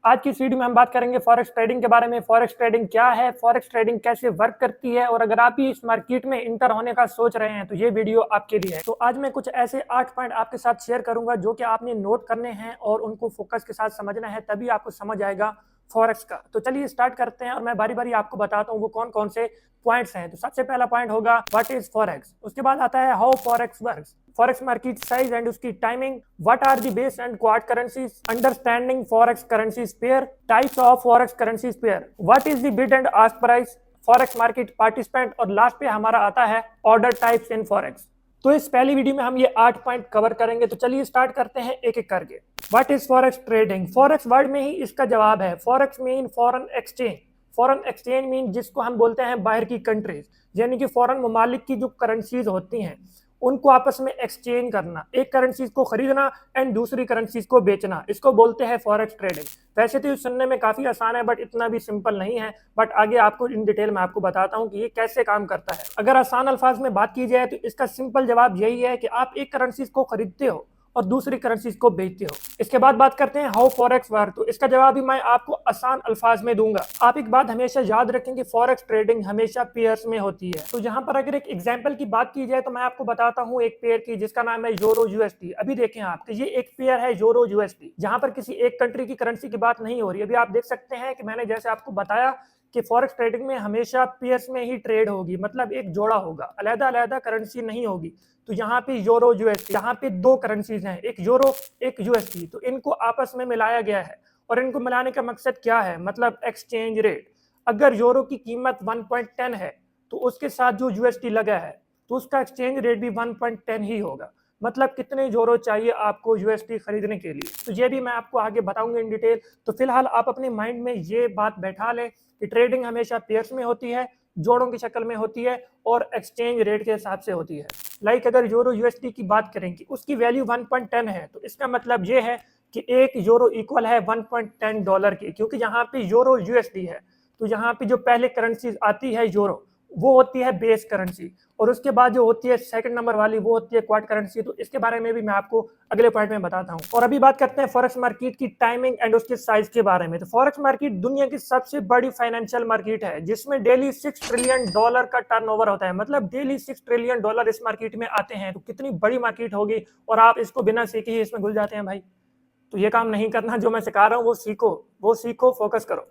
आज की इस वीडियो में हम बात करेंगे फॉरेक्स ट्रेडिंग के बारे में। फॉरेक्स ट्रेडिंग क्या है, फॉरेक्स ट्रेडिंग कैसे वर्क करती है, और अगर आप भी इस मार्केट में इंटर होने का सोच रहे हैं तो ये वीडियो आपके लिए है। तो आज मैं कुछ ऐसे 8 पॉइंट आपके साथ शेयर करूंगा जो कि आपने नोट करने हैं और उनको फोकस के साथ समझना है, तभी आपको समझ आएगा फॉरेक्स का। तो चलिए स्टार्ट करते हैं और मैं बारी बारी आपको बताता हूँ वो कौन कौन से पॉइंट्स हैं। तो सबसे पहला पॉइंट होगा व्हाट इज फॉरेक्स। उसके बाद आता है how forex works, forex market size and उसकी timing, what are the base and quad currencies, understanding forex currencies pair, types of forex currencies pair, what is the bid and ask price, forex market participant, और last पे हमारा आता है order types in forex. तो इस पहली video में हम ये 8 पॉइंट कवर करेंगे। तो चलिए स्टार्ट करते हैं एक एक करके। What is forex trading? Forex word में ही इसका जवाब है। Forex mean foreign exchange. Foreign exchange mean जिसको हम बोलते हैं बाहर की कंट्रीज, यानी कि फॉरेन ममालिक की जो करेंसीज होती हैं उनको आपस में एक्सचेंज करना, एक करेंसीज को खरीदना एंड दूसरी करेंसीज को बेचना, इसको बोलते हैं फॉरेक्स ट्रेडिंग। वैसे तो ये सुनने में काफी आसान है बट इतना भी सिंपल नहीं है। बट आगे आपको इन डिटेल में आपको बताता हूँ कि ये कैसे काम करता है। अगर आसान अल्फाज में बात की जाए तो इसका सिंपल जवाब यही है कि आप एक करेंसीज को खरीदते हो और दूसरी करेंसीज को बेचते हो। इसके बाद बात करते हैं हाउ फॉरेक्स वर्क। तो इसका जवाब भी मैं आपको आसान अल्फाज में दूंगा। आप एक बात हमेशा याद रखें कि फॉरेक्स ट्रेडिंग हमेशा पेयर्स में होती है। तो यहाँ पर अगर एक एग्जांपल की बात की जाए तो मैं आपको बताता हूँ एक पेयर की जिसका नाम है यूरो यूएसडी। अभी देखें आप कि ये एक पेयर है यूरो यूएसडी, जहां पर किसी एक कंट्री की करेंसी की बात नहीं हो रही। अभी आप देख सकते हैं कि मैंने जैसे आपको बताया कि फॉरेक्स ट्रेडिंग में हमेशा पेयर्स में ही ट्रेड होगी, मतलब एक जोड़ा होगा, अलग अलग करेंसी नहीं होगी। तो यहाँ पे यूरो यूएसडी, यहाँ पे दो करेंसीज हैं, एक यूरो एक यूएसडी, तो इनको आपस में मिलाया गया है। और इनको मिलाने का मकसद क्या है, मतलब एक्सचेंज रेट। अगर यूरो की कीमत 1.10 है तो उसके साथ जो यूएसडी लगा है तो उसका एक्सचेंज रेट भी 1.10 ही होगा। मतलब कितने यूरो चाहिए आपको यूएसडी खरीदने के लिए, तो ये भी मैं आपको आगे बताऊंगा इन डिटेल। तो फिलहाल आप अपने माइंड में ये बात बैठा लें कि ट्रेडिंग हमेशा पेयर्स में होती है, जोड़ों की शक्ल में होती है और एक्सचेंज रेट के हिसाब से होती है। लाइक अगर यूरो यूएसडी की बात करें कि उसकी वैल्यू 1.10 है तो इसका मतलब ये है कि एक यूरो इक्वल है 1.10 डॉलर की, क्योंकि यहाँ पे यूरो यूएसडी है। तो यहाँ पे जो पहले करेंसी आती है यूरो, वो होती है बेस करेंसी, और उसके बाद जो होती है सेकंड नंबर वाली वो होती है क्वाड करेंसी। तो इसके बारे में भी मैं आपको अगले पॉइंट में बताता हूँ। और अभी बात करते हैं फॉरेक्स मार्केट की टाइमिंग एंड उसके साइज के बारे में। तो फॉरेक्स मार्केट दुनिया की सबसे बड़ी फाइनेंशियल मार्केट है जिसमें डेली $6 ट्रिलियन का टर्नओवर होता है। मतलब डेली $6 ट्रिलियन इस मार्केट में आते हैं। तो कितनी बड़ी मार्केट होगी, और आप इसको बिना सीखे ही इसमें घुल जाते हैं भाई। तो ये काम नहीं करना, जो मैं सिखा रहा हूँ वो सीखो, फोकस करो।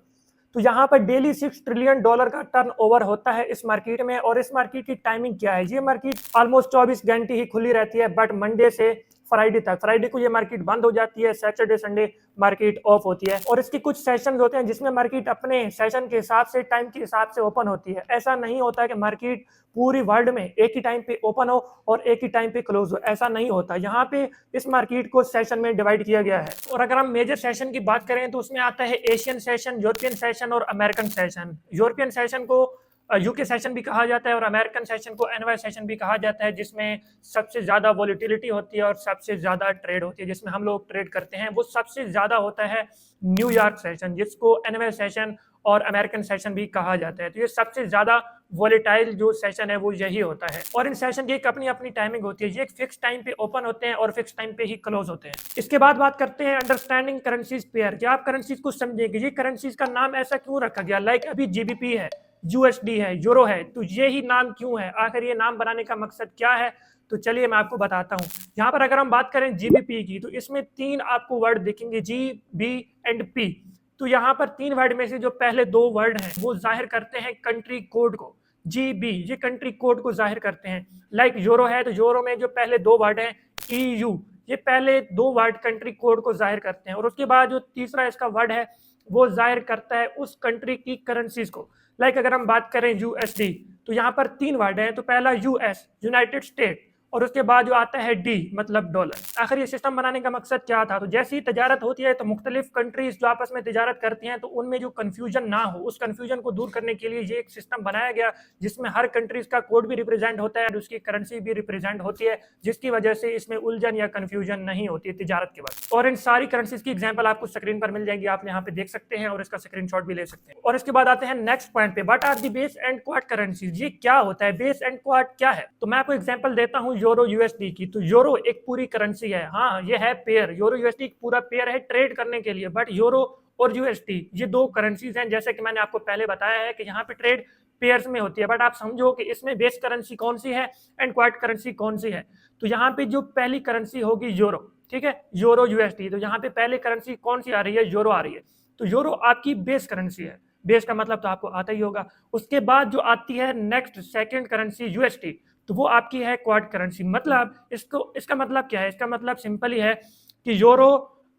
तो यहाँ पर डेली $6 ट्रिलियन का टर्न ओवर होता है इस मार्केट में। और इस मार्केट की टाइमिंग क्या है, ये मार्केट ऑलमोस्ट 24 घंटे ही खुली रहती है, बट मंडे से फ्राइडे तक। फ्राइडे को ये मार्केट बंद हो जाती है, सैटरडे संडे मार्केट ऑफ होती है। और इसके कुछ सेशन होते हैं जिसमें मार्केट अपने सेशन के हिसाब से, टाइम के हिसाब से ओपन होती है। ऐसा नहीं होता है कि मार्केट पूरी वर्ल्ड में एक ही टाइम पे ओपन हो और एक ही टाइम पे क्लोज हो, ऐसा नहीं होता। यहाँ पे इस मार्केट को सेशन में डिवाइड किया गया है। और अगर हम मेजर सेशन की बात करें तो उसमें आता है एशियन सेशन, यूरोपियन सेशन और अमेरिकन सेशन। यूरोपियन सेशन को यूके सेशन भी कहा जाता है और अमेरिकन सेशन को एनवाई सेशन भी कहा जाता है, जिसमें सबसे ज्यादा वॉलिटिलिटी होती है और सबसे ज्यादा ट्रेड होती है, जिसमें हम लोग ट्रेड करते हैं। वो सबसे ज्यादा होता है न्यूयॉर्क सेशन, जिसको एनवाई सेशन और अमेरिकन सेशन भी कहा जाता है। तो ये सबसे ज्यादा वॉलेटाइल जो सेशन है वो यही होता है। और इन सेशन की एक अपनी अपनी टाइमिंग होती है, ये एक फिक्स टाइम पे ओपन होते हैं और फिक्स टाइम पे ही क्लोज होते हैं। इसके बाद बात करते हैं अंडरस्टैंडिंग करेंसीज पेयर। क्या आप करेंसीज को समझेंगे, ये करेंसीज का नाम ऐसा क्यों रखा गया? लाइक अभी जीबीपी है, यूएसडी है, यूरो है, तो ये ही नाम क्यों है, आखिर ये नाम बनाने का मकसद क्या है? तो चलिए मैं आपको बताता हूँ। यहाँ पर अगर हम बात करें जीबीपी की तो इसमें 3 आपको वर्ड दिखेंगे, जी, बी एंड पी। तो यहाँ पर 3 वर्ड में से जो पहले 2 वर्ड हैं वो जाहिर करते हैं कंट्री कोड को। जी बी ये कंट्री कोड को जाहिर करते हैं। लाइक यूरो है तो यूरो में जो पहले 2 वर्ड हैं ईयू, ये पहले 2 वर्ड कंट्री कोड को जाहिर करते हैं। और उसके बाद जो तीसरा इसका वर्ड है वो जाहिर करता है उस कंट्री की करेंसीज को। लाइक अगर हम बात करें यूएसडी तो यहाँ पर 3 वर्ड है। तो पहला यूएस, यूनाइटेड स्टेट, और उसके बाद जो आता है डी मतलब डॉलर। आखिर ये सिस्टम बनाने का मकसद क्या था? तो जैसी ही तजारत होती है तो मुख्तलिफ कंट्रीज जो आपस में तजारत करती हैं तो उनमें जो कन्फ्यूजन ना हो, उस कन्फ्यूजन को दूर करने के लिए ये एक सिस्टम बनाया गया जिसमें हर कंट्रीज का कोड भी रिप्रेजेंट होता है और उसकी करेंसी भी रिप्रेजेंट होती है, जिसकी वजह से इसमें उलझन या कन्फ्यूजन नहीं होती है तजारत के वक्त। और इन सारी करेंसीज की एग्जाम्पल आपको स्क्रीन पर मिल जाएगी, आप यहाँ पे देख सकते हैं और इसका स्क्रीनशॉट भी ले सकते हैं। और इसके बाद आते हैं नेक्स्ट पॉइंट पे, what are the base and quad currencies. ये क्या होता है, बेस एंड क्वाड क्या है? तो मैं आपको एग्जांपल देता हूं यूरो यूएसडी की। तो यूरो एक पूरी करेंसी है, हाँ ये है पेयर, यूरो यूएसडी एक पूरा पेयर है ट्रेड करने के लिए, बट यूरो और यूएसटी, ये दो करेंसीज हैं। जैसे कि मैंने आपको पहले बताया है कि यहाँ पे ट्रेड पेयर्स में होती है, बट आप समझो कि इसमें बेस करेंसी कौन सी है एंड क्वाइट करेंसी कौन सी है। तो यहाँ पे जो पहली करेंसी होगी यूरो, ठीक है, यूरो यूएसडी। तो यहाँ पे पहले करेंसी कौन सी आ रही है, यूरो आ रही है। तो यूरो आपकी बेस करेंसी है, बेस का मतलब तो आपको आता ही होगा। उसके बाद जो आती है नेक्स्ट सेकंड करेंसी यूएसडी, तो वो आपकी है क्वाड करेंसी। मतलब इसका मतलब क्या है, इसका मतलब सिंपल ही है कि यूरो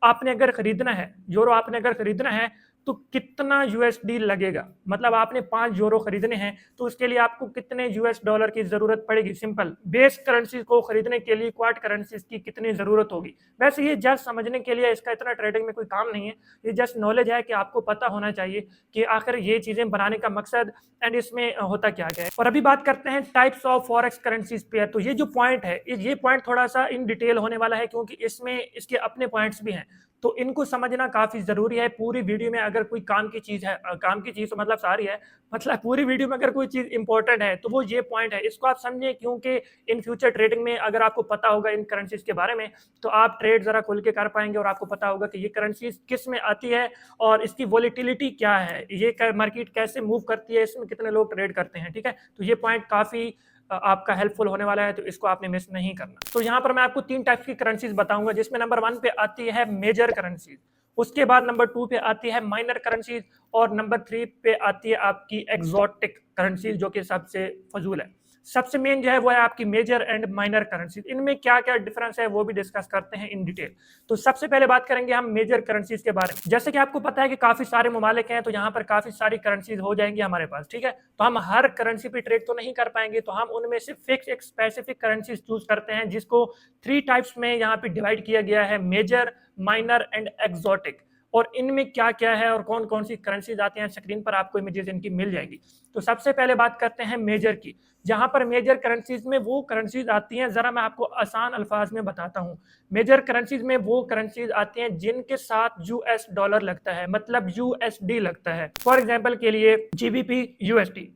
आपने अगर खरीदना है, यूरो आपने अगर खरीदना है तो कितना यूएसडी लगेगा। मतलब आपने 5 यूरो खरीदने हैं तो उसके लिए आपको कितने यूएस डॉलर की जरूरत पड़ेगी। सिंपल, बेस करेंसी को खरीदने के लिए क्वाड करेंसीज की कितनी जरूरत होगी। वैसे ये जस्ट समझने के लिए, इसका इतना ट्रेडिंग में कोई काम नहीं है, ये जस्ट नॉलेज है कि आपको पता होना चाहिए कि आखिर ये चीजें बनाने का मकसद एंड इसमें होता क्या है। और अभी बात करते हैं types of forex currencies pair. तो ये जो पॉइंट है, ये पॉइंट थोड़ा सा इन डिटेल होने वाला है, क्योंकि इसमें इसके अपने पॉइंट्स भी हैं, तो इनको समझना काफी जरूरी है। पूरी वीडियो में अगर कोई काम की चीज है, काम की चीज तो मतलब सारी है, मतलब पूरी वीडियो में अगर कोई चीज इंपॉर्टेंट है तो वो ये पॉइंट है, इसको आप समझें। क्योंकि इन फ्यूचर ट्रेडिंग में अगर आपको पता होगा इन करेंसीज के बारे में, तो आप ट्रेड जरा खुल के कर पाएंगे और आपको पता होगा कि ये करेंसीज किस में आती है और इसकी वॉलिटिलिटी क्या है, ये मार्केट कैसे मूव करती है, इसमें कितने लोग ट्रेड करते हैं, ठीक है। तो ये पॉइंट काफी आपका हेल्पफुल होने वाला है, तो इसको आपने मिस नहीं करना। तो यहाँ पर मैं आपको 3 टाइप्स की करेंसीज बताऊंगा, जिसमें नंबर 1 पे आती है मेजर करेंसीज, उसके बाद नंबर 2 पे आती है माइनर करेंसीज, और नंबर 3 पे आती है आपकी एग्जॉटिक करेंसीज, जो कि सबसे फजूल है। सबसे मेन जो है वो है आपकी मेजर एंड माइनर करेंसीज। इनमें क्या क्या डिफरेंस है वो भी डिस्कस करते हैं इन डिटेल। तो सबसे पहले बात करेंगे हम मेजर करेंसीज के बारे में। जैसे कि आपको पता है कि काफी सारे ममालिक हैं, तो यहाँ पर काफी सारी करेंसीज हो जाएंगी हमारे पास, ठीक है। तो हम हर करेंसी पे ट्रेड तो नहीं कर पाएंगे, तो हम उनमें से फिक्स एक स्पेसिफिक करेंसीज चूज करते हैं, जिसको 3 टाइप्स में यहाँ पे डिवाइड किया गया है, मेजर, माइनर एंड एग्जॉटिक। और इनमें क्या क्या है और कौन कौन सी करेंसीज आती हैं, स्क्रीन पर आपको इमेजेस इनकी मिल जाएगी। तो सबसे पहले बात करते हैं मेजर की। जहां पर मेजर करेंसीज में वो करेंसीज आती हैं, जरा मैं आपको आसान अल्फाज में बताता हूं। मेजर करेंसीज में वो करेंसीज आती हैं जिनके साथ यूएस डॉलर लगता है, मतलब यूएसडी लगता है। फॉर एग्जाम्पल के लिए GBP USD,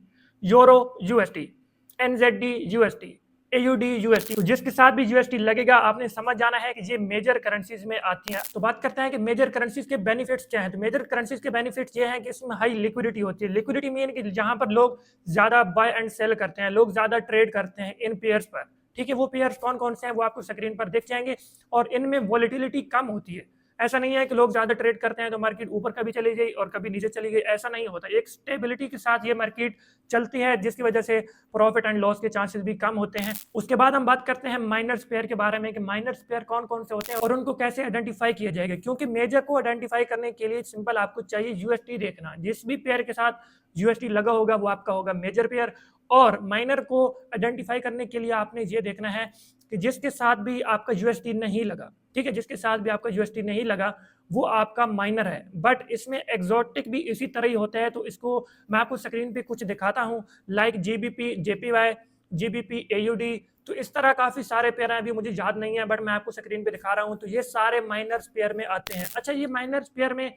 euro USD, NZD USD, AUD USD, तो जिसके साथ भी यूएसडी लगेगा आपने समझ जाना है कि ये मेजर करेंसीज में आती हैं। तो बात करते हैं कि मेजर करेंसीज के बेनिफिट्स क्या हैं। तो मेजर करेंसीज के बेनिफिट्स ये हैं कि इसमें हाई लिक्विडिटी होती है। लिक्विडिटी मीन कि जहां पर लोग ज्यादा बाय एंड सेल करते हैं, लोग ज्यादा ट्रेड करते हैं इन पेयर्स पर, ठीक है। वो पेयर्स कौन कौन से हैं वो आपको स्क्रीन पर दिख जाएंगे, और इनमें वॉलिटिलिटी कम होती है। ऐसा नहीं है कि लोग ज्यादा ट्रेड करते हैं तो मार्केट ऊपर कभी चली गई और कभी नीचे चली गई, ऐसा नहीं होता। एक स्टेबिलिटी के साथ ये मार्केट चलती है, जिसकी वजह से प्रॉफिट एंड लॉस के चांसेस भी कम होते हैं। उसके बाद हम बात करते हैं माइनर पेयर के बारे में कि माइनर पेयर कौन कौन से होते हैं और उनको कैसे आइडेंटिफाई किया जाएगा। क्योंकि मेजर को आइडेंटिफाई करने के लिए सिंपल आपको चाहिए यूएसडी देखना, जिस भी पेयर के साथ यूएसडी लगा होगा वो आपका होगा मेजर पेयर। और माइनर को आइडेंटिफाई करने के लिए आपने ये देखना है कि जिसके साथ भी आपका यूएसडी नहीं लगा, ठीक है, जिसके साथ भी आपका यूएसडी नहीं लगा वो आपका माइनर है। बट इसमें एग्जॉटिक भी इसी तरह ही होता है, तो इसको मैं आपको स्क्रीन पे कुछ दिखाता हूं, like GBP, JPY, GBP, AUD. तो इस तरह काफी सारे पेयर हैं, अभी मुझे याद नहीं है बट मैं आपको स्क्रीन पे दिखा रहा हूं। तो ये सारे माइनर्स पेयर में आते हैं। अच्छा, ये माइनर्स पेयर में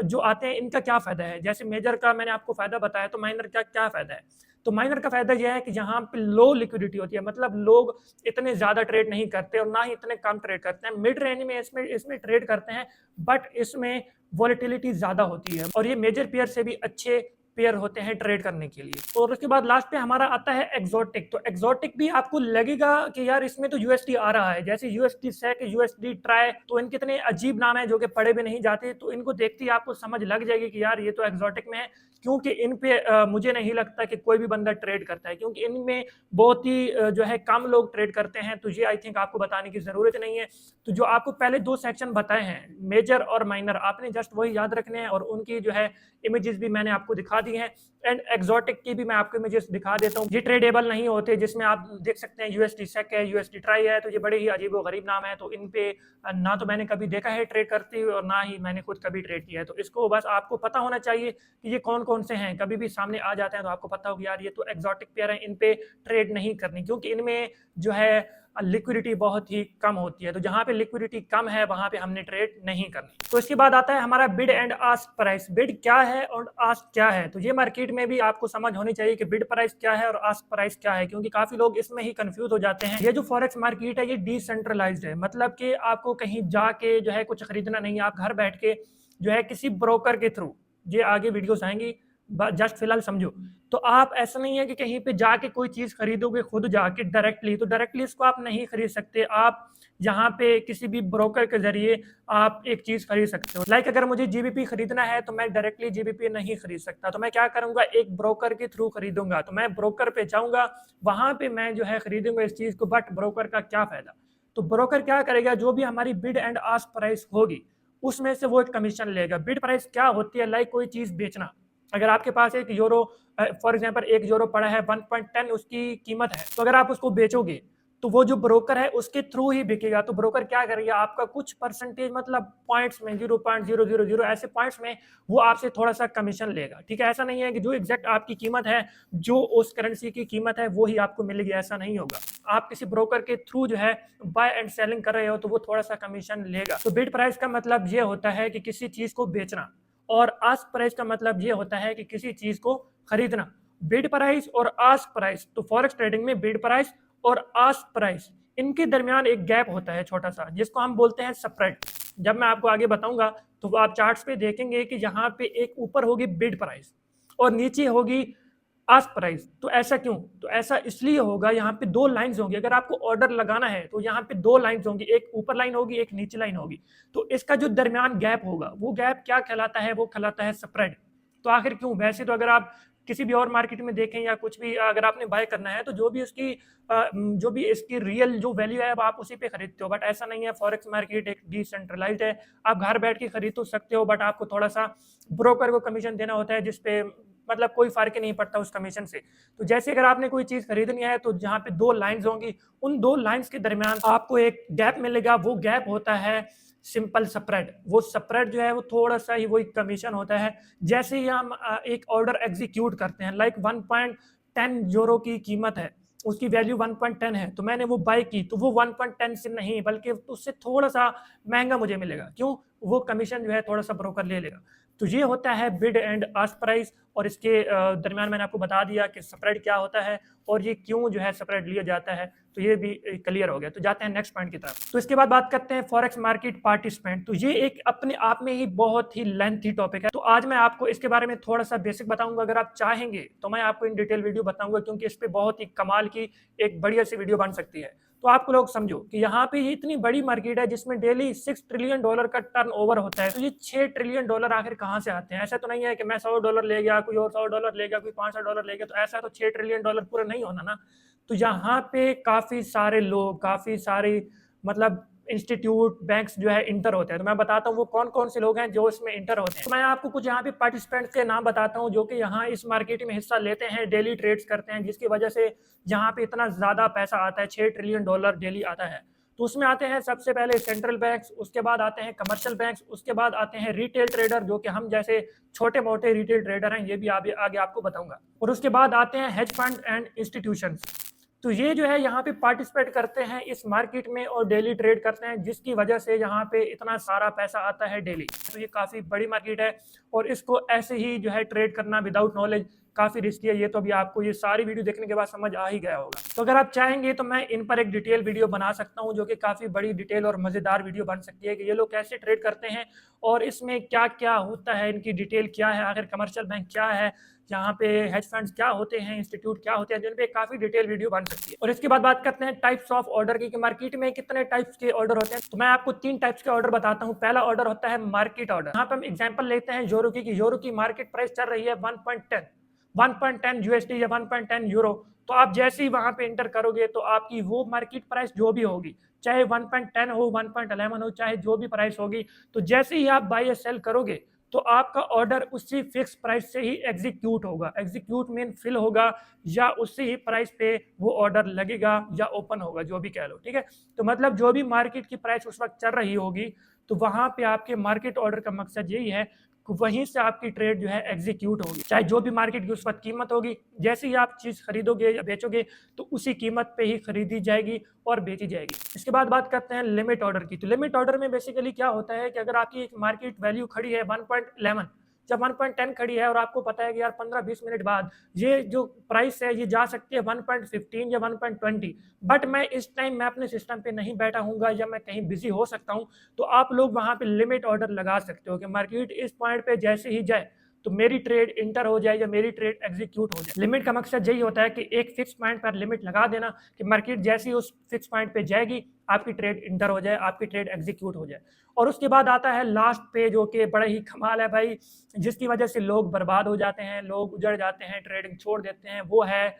जो आते हैं इनका क्या फायदा है। जैसे मेजर का मैंने आपको फायदा बताया, तो माइनर का क्या फायदा है। तो माइनर का फायदा यह है कि जहां पे लो लिक्विडिटी होती है, मतलब लोग इतने ज्यादा ट्रेड नहीं करते और ना ही इतने कम ट्रेड करते हैं, मिड रेंज में इसमें ट्रेड करते हैं, बट इसमें वॉलिटिलिटी ज्यादा होती है और ये मेजर पेयर से भी अच्छे पेयर होते हैं ट्रेड करने के लिए। और उसके बाद लास्ट पे हमारा आता है एग्जॉटिक। तो एग्जॉटिक भी आपको लगेगा कि यार इसमें तो यूएसडी आ रहा है, जैसे यूएसडी सेक, यूएसडी ट्राई, तो इनके इतने अजीब नाम है जो कि पढ़े भी नहीं जाते। तो इनको देखते ही आपको समझ लग जाएगी कि यार ये तो एग्जॉटिक में है, क्योंकि इन पे मुझे नहीं लगता कि कोई भी बंदा ट्रेड करता है, क्योंकि इनमें बहुत ही जो है कम लोग ट्रेड करते हैं। तो ये आई थिंक आपको बताने की जरूरत नहीं है। तो जो आपको पहले 2 सेक्शन बताए हैं, मेजर और माइनर, आपने जस्ट वही याद रखने हैं और उनकी जो है इमेजेस भी मैंने आपको दिखा दी हैं। एंड एग्जॉटिक की भी मैं आपको इमेजेस दिखा देता हूँ। ये ट्रेडेबल नहीं होते, जिसमें आप देख सकते हैं यूएसडी सेक है, यूएसडी ट्राई है, तो ये बड़े ही अजीब और गरीब नाम है। तो इन पे ना तो मैंने कभी देखा है ट्रेड करते हुए और ना ही मैंने खुद कभी ट्रेड किया है। तो इसको बस आपको पता होना चाहिए कि ये कौन कौन से हैं। कभी भी सामने आ जाते हैं तो आपको पता हो कि यार ये तो एग्जॉटिक पेयर है, इन पे ट्रेड नहीं करनी, क्योंकि इनमें जो है लिक्विडिटी बहुत ही कम होती है। तो जहां पे लिक्विडिटी कम है वहां पे हमने ट्रेड नहीं करनी। तो इसके बाद आता है हमारा bid and ask price. Bid क्या है और आस्क क्या है, तो ये मार्केट में भी आपको समझ होनी चाहिए कि बिड प्राइस क्या है और आस्क प्राइस क्या है, क्योंकि काफी लोग इसमें ही कंफ्यूज हो जाते हैं। ये जो फॉरेक्स मार्केट है ये डिसेंट्रलाइज्ड है, मतलब कि आपको कहीं जाके जो है कुछ खरीदना नहीं है, आप घर बैठ के जो है किसी ब्रोकर के थ्रू, ये आगे वीडियोस आएंगी, जस्ट फिलहाल समझो। तो आप ऐसा नहीं है कि कहीं पे जाके कोई चीज खरीदोगे खुद जाके डायरेक्टली, तो डायरेक्टली इसको आप नहीं खरीद सकते। आप यहाँ पे किसी भी ब्रोकर के जरिए आप एक चीज खरीद सकते हो। लाइक अगर मुझे जीबीपी खरीदना है तो मैं डायरेक्टली जीबीपी नहीं खरीद सकता, तो मैं क्या करूंगा, एक ब्रोकर के थ्रू खरीदूंगा। तो मैं ब्रोकर पे जाऊंगा, वहां पे मैं जो है खरीदूंगा इस चीज को। बट ब्रोकर का क्या फायदा, तो ब्रोकर क्या करेगा, जो भी हमारी बिड एंड आस्क प्राइस होगी उसमें से वो एक कमीशन लेगा। बिड प्राइस क्या होती है, लाइक कोई चीज बेचना। अगर आपके पास एक यूरो, फॉर एग्जांपल 1 यूरो पड़ा है, 1.10 उसकी कीमत है, तो अगर आप उसको बेचोगे तो वो जो ब्रोकर है उसके थ्रू ही बिकेगा। तो ब्रोकर क्या करेगा, आपका कुछ परसेंटेज, मतलब पॉइंट्स में 0.000 ऐसे पॉइंट्स में वो आपसे थोड़ा सा कमीशन लेगा। ठीक है, ऐसा नहीं है कि जो एग्जैक्ट आपकी कीमत है, जो उस करेंसी की कीमत है वो ही आपको मिलेगी, ऐसा नहीं होगा। आप किसी ब्रोकर के थ्रू जो है बाय एंड सेलिंग कर रहे हो तो वो थोड़ा सा कमीशन लेगा। तो बिड प्राइस का मतलब ये होता है कि किसी चीज को बेचना, और आस्क प्राइस का मतलब ये होता है कि किसी चीज को खरीदना। बिड प्राइस और आस्क प्राइस, तो फॉरेक्स ट्रेडिंग में बिड प्राइस और आस्क प्राइस, इनके दरमियान एक गैप होता है छोटा सा, जिसको हम बोलते हैं स्प्रेड। जब मैं आपको आगे बताऊंगा तो आप चार्ट्स पे देखेंगे कि यहाँ पे एक ऊपर होगी बिड प्राइस और नीचे होगी आस्क प्राइस। तो ऐसा क्यों, तो ऐसा इसलिए होगा, यहाँ पे दो लाइंस होंगी। अगर आपको ऑर्डर लगाना है तो यहाँ पे दो लाइंस होंगी, एक ऊपर लाइन होगी, एक नीचे लाइन होगी। तो इसका जो दरमियान गैप होगा वो गैप क्या कहलाता है, वो कहलाता है स्प्रेड। तो आखिर क्यों, वैसे तो अगर आप किसी भी और मार्केट में देखें या कुछ भी, अगर आपने बाय करना है तो जो भी इसकी रियल जो वैल्यू है आप उसी पे खरीदते हो। बट ऐसा नहीं है, फॉरेक्स मार्केट एक डिसेंट्रलाइज्ड है। आप घर बैठ के खरीद तो सकते हो, बट आपको थोड़ा सा ब्रोकर को कमीशन देना होता है, जिसपे मतलब कोई फर्क ही नहीं पड़ता उस कमीशन से। तो जैसे अगर आपने कोई चीज खरीदनी है तो जहाँ पे दो लाइंस होंगी, उन दो लाइंस के दरमियान आपको एक गैप मिलेगा। वो गैप होता है सिंपल स्प्रेड। वो स्प्रेड जो है वो थोड़ा सा ही वही कमीशन होता है। जैसे ही हम एक ऑर्डर एग्जीक्यूट करते हैं, लाइक 1.10 यूरो की कीमत है, उसकी वैल्यू 1.10 है, तो मैंने वो बाय की, तो वो 1.10 से नहीं बल्कि उससे थोड़ा सा महंगा मुझे मिलेगा। क्यों, वो कमीशन जो है थोड़ा सा ब्रोकर ले लेगा। तो ये होता है बिड एंड आस्क प्राइस, और इसके दरमियान मैंने आपको बता दिया कि स्प्रेड क्या होता है और ये क्यों जो है स्प्रेड लिया जाता है। तो ये भी क्लियर हो गया। तो जाते हैं नेक्स्ट पॉइंट की तरफ। तो इसके बाद बात करते हैं फॉरेक्स मार्केट पार्टिसिपेंट। तो ये एक अपने आप में ही बहुत ही लेंथी टॉपिक है, तो आज मैं आपको इसके बारे में थोड़ा सा बेसिक बताऊंगा। अगर आप चाहेंगे तो मैं आपको इन डिटेल वीडियो बताऊंगा, क्योंकि इस पे बहुत ही कमाल की एक बढ़िया सी वीडियो बन सकती है। तो आप लोग समझो कि यहाँ पे ये इतनी बड़ी मार्केट है जिसमें डेली $6 ट्रिलियन का टर्नओवर होता है। तो ये $6 ट्रिलियन आखिर कहाँ से आते हैं। ऐसा तो नहीं है कि मैं $100 ले गया, कोई और $100 ले गया, कोई $500 ले गया, तो ऐसा तो $6 ट्रिलियन पूरा नहीं होना ना। तो यहाँ पे काफी सारे लोग, काफी सारे मतलब इंस्टीट्यूट, बैंक्स जो है इंटर होते हैं। तो मैं बताता हूँ वो कौन कौन से लोग हैं जो इसमें इंटर होते हैं। तो मैं आपको कुछ यहाँ पे पार्टिसिपेंट्स के नाम बताता हूँ जो कि यहाँ इस मार्केट में हिस्सा लेते हैं, डेली ट्रेड्स करते हैं, जिसकी वजह से यहाँ पे इतना ज्यादा पैसा आता है, $6 ट्रिलियन डेली आता है। तो उसमें आते हैं सबसे पहले सेंट्रल बैंक्स, उसके बाद आते हैं कमर्शियल बैंक्स, उसके बाद आते हैं रिटेल ट्रेडर, जो कि हम जैसे छोटे मोटे रिटेल ट्रेडर हैं, ये भी आगे आपको बताऊंगा। और उसके बाद आते हैं हेज फंड एंड इंस्टीट्यूशंस। तो ये जो है यहाँ पे पार्टिसिपेट करते हैं इस मार्केट में और डेली ट्रेड करते हैं, जिसकी वजह से यहाँ पे इतना सारा पैसा आता है डेली। तो ये काफी बड़ी मार्केट है और इसको ऐसे ही जो है ट्रेड करना विदाउट नॉलेज काफी रिस्की है। ये तो अभी आपको ये सारी वीडियो देखने के बाद समझ आ ही गया होगा। तो अगर आप चाहेंगे तो मैं इन पर एक डिटेल वीडियो बना सकता हूँ, जो कि काफी बड़ी डिटेल और मजेदार वीडियो बन सकती है कि ये लोग कैसे ट्रेड करते हैं और इसमें क्या क्या होता है, इनकी डिटेल क्या है, आखिर कमर्शियल बैंक क्या है, यहाँ पे हेज फंड्स क्या होते हैं, इंस्टीट्यूट क्या होते हैं, जिन पे काफी डिटेल वीडियो बन सकती है। और इसके बाद बात करते हैं टाइप्स ऑफ ऑर्डर की, कि मार्केट में कितने टाइप्स के ऑर्डर होते हैं। तो मैं आपको 3 टाइप्स के ऑर्डर बताता हूँ। पहला ऑर्डर होता है मार्केट ऑर्डर। यहाँ पे हम एग्जांपल लेते हैं यूरो की, यूरो की मार्केट प्राइस चल रही है 1.10 यूएसडी या 1.10 यूरो। तो आप जैसे ही वहां पे एंटर करोगे तो आपकी वो मार्केट प्राइस जो भी होगी, चाहे 1.10 हो, 1.11 हो, चाहे जो भी प्राइस होगी, तो जैसे ही आप बाय या सेल करोगे तो आपका ऑर्डर उसी फिक्स प्राइस से ही एग्जीक्यूट होगा। एग्जीक्यूट मीन फिल होगा, या उसी ही प्राइस पे वो ऑर्डर लगेगा या ओपन होगा, जो भी कह लो। ठीक है, तो मतलब जो भी मार्केट की प्राइस उस वक्त चल रही होगी, तो वहां पे आपके मार्केट ऑर्डर का मकसद यही है, वहीं से आपकी ट्रेड जो है एग्जीक्यूट होगी, चाहे जो भी मार्केट की उस वक्त कीमत होगी। जैसे ही आप चीज खरीदोगे या बेचोगे तो उसी कीमत पे ही खरीदी जाएगी और बेची जाएगी। इसके बाद बात करते हैं लिमिट ऑर्डर की। तो लिमिट ऑर्डर में बेसिकली क्या होता है कि अगर आपकी एक मार्केट वैल्यू खड़ी है 1.11, जब 1.10 खड़ी है और आपको पता है कि यार 15-20 मिनट बाद ये जो प्राइस है ये जा सकती है 1.15 या 1.20, बट मैं इस टाइम मैं अपने सिस्टम पे नहीं बैठा हूँगा या मैं कहीं बिजी हो सकता हूँ, तो आप लोग वहाँ पे लिमिट ऑर्डर लगा सकते हो कि मार्केट इस पॉइंट पे जैसे ही जाए तो मेरी ट्रेड इंटर हो जाए या मेरी ट्रेड एग्जीक्यूट हो जाए। लिमिट का मकसद यही होता है कि एक फिक्स पॉइंट पर लिमिट लगा देना कि मार्केट जैसे ही उस फिक्स पॉइंट पे जाएगी आपकी ट्रेड इंटर हो जाए, आपकी ट्रेड एग्जीक्यूट हो जाए। और उसके बाद आता है लास्ट पे जो कि बड़ा ही कमाल है भाई, जिसकी वजह से लोग बर्बाद हो जाते हैं, लोग उजड़ जाते हैं, ट्रेडिंग छोड़ देते हैं, वो है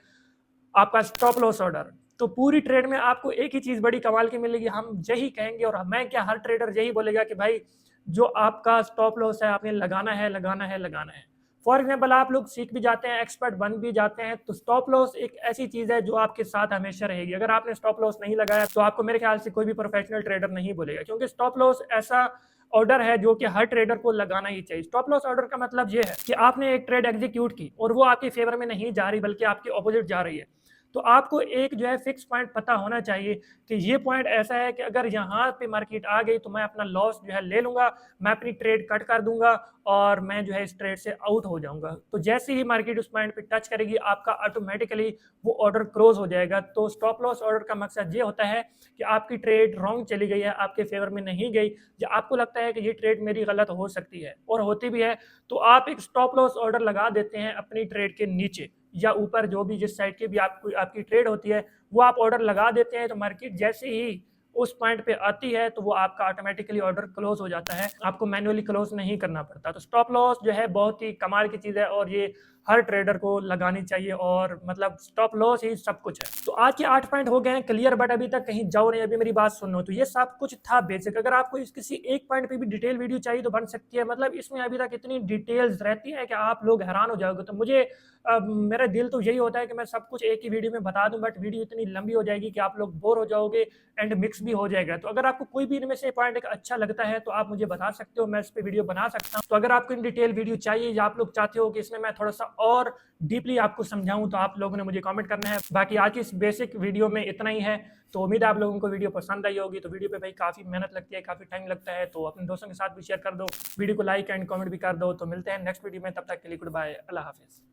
आपका स्टॉप लॉस ऑर्डर। तो पूरी ट्रेड में आपको एक ही चीज बड़ी कमाल की मिलेगी, हम यही कहेंगे और मैं क्या हर ट्रेडर यही बोलेगा कि भाई जो आपका स्टॉप लॉस है आपने लगाना है लगाना है लगाना है। फॉर एग्जाम्पल आप लोग सीख भी जाते हैं, एक्सपर्ट बन भी जाते हैं, तो स्टॉप लॉस एक ऐसी चीज है जो आपके साथ हमेशा रहेगी। अगर आपने स्टॉप लॉस नहीं लगाया तो आपको मेरे ख्याल से कोई भी प्रोफेशनल ट्रेडर नहीं बोलेगा, क्योंकि स्टॉप लॉस ऐसा ऑर्डर है जो कि हर ट्रेडर को लगाना ही चाहिए। स्टॉप लॉस ऑर्डर का मतलब ये है कि आपने एक ट्रेड एग्जीक्यूट की और वो आपके फेवर में नहीं जा रही बल्कि आपके ऑपोजिट जा रही है, तो आपको एक जो है फिक्स पॉइंट पता होना चाहिए कि ये पॉइंट ऐसा है कि अगर यहाँ पे मार्केट आ गई तो मैं अपना लॉस जो है ले लूंगा, मैं अपनी ट्रेड कट कर दूंगा और मैं जो है इस ट्रेड से आउट हो जाऊंगा। तो जैसे ही मार्केट उस पॉइंट पे टच करेगी आपका ऑटोमेटिकली वो ऑर्डर क्लोज हो जाएगा। तो स्टॉप लॉस ऑर्डर का मकसद ये होता है कि आपकी ट्रेड रॉन्ग चली गई है, आपके फेवर में नहीं गई, या आपको लगता है कि ये ट्रेड मेरी गलत हो सकती है और होती भी है, तो आप एक स्टॉप लॉस ऑर्डर लगा देते हैं अपनी ट्रेड के नीचे या ऊपर, जो भी जिस साइड की भी आपकी ट्रेड होती है वो आप ऑर्डर लगा देते हैं। तो मार्केट जैसे ही उस पॉइंट पे आती है तो वो आपका ऑटोमेटिकली ऑर्डर क्लोज हो जाता है, आपको मैन्युअली क्लोज नहीं करना पड़ता। तो स्टॉप लॉस जो है बहुत ही कमाल की चीज़ है और ये हर ट्रेडर को लगानी चाहिए, और मतलब स्टॉप लॉस ही सब कुछ है। तो आज के 8 पॉइंट हो गए हैं क्लियर, बट अभी तक कहीं जाओ नहीं, अभी मेरी बात सुनो। तो ये सब कुछ था बेसिक। अगर आपको इस किसी एक पॉइंट पे भी डिटेल वीडियो चाहिए तो बन सकती है, मतलब इसमें अभी तक इतनी डिटेल्स रहती है कि आप लोग हैरान हो जाओगे। तो मुझे मेरा दिल तो यही होता है कि मैं सब कुछ एक ही वीडियो में बता दूं, बट वीडियो इतनी लंबी हो जाएगी कि आप लोग बोर हो जाओगे एंड मिक्स भी हो जाएगा। तो अगर आपको कोई भी इनमें से पॉइंट एक अच्छा लगता है तो आप मुझे बता सकते हो, मैं इस पे वीडियो बना सकता हूँ। तो अगर आपको इन डिटेल वीडियो चाहिए या आप लोग चाहते हो कि इसमें मैं थोड़ा सा और डीपली आपको समझाऊं, तो आप लोगों ने मुझे कमेंट करना है। बाकी आज की इस बेसिक वीडियो में इतना ही है। तो उम्मीद है आप लोगों को वीडियो पसंद आई होगी। तो वीडियो पे भाई काफ़ी मेहनत लगती है, काफ़ी टाइम लगता है, तो अपने दोस्तों के साथ भी शेयर कर दो, वीडियो को लाइक एंड कमेंट भी कर दो। तो मिलते हैं नेक्स्ट वीडियो में, तब तक के लिए गुड बाय, अल्लाह हाफिज़।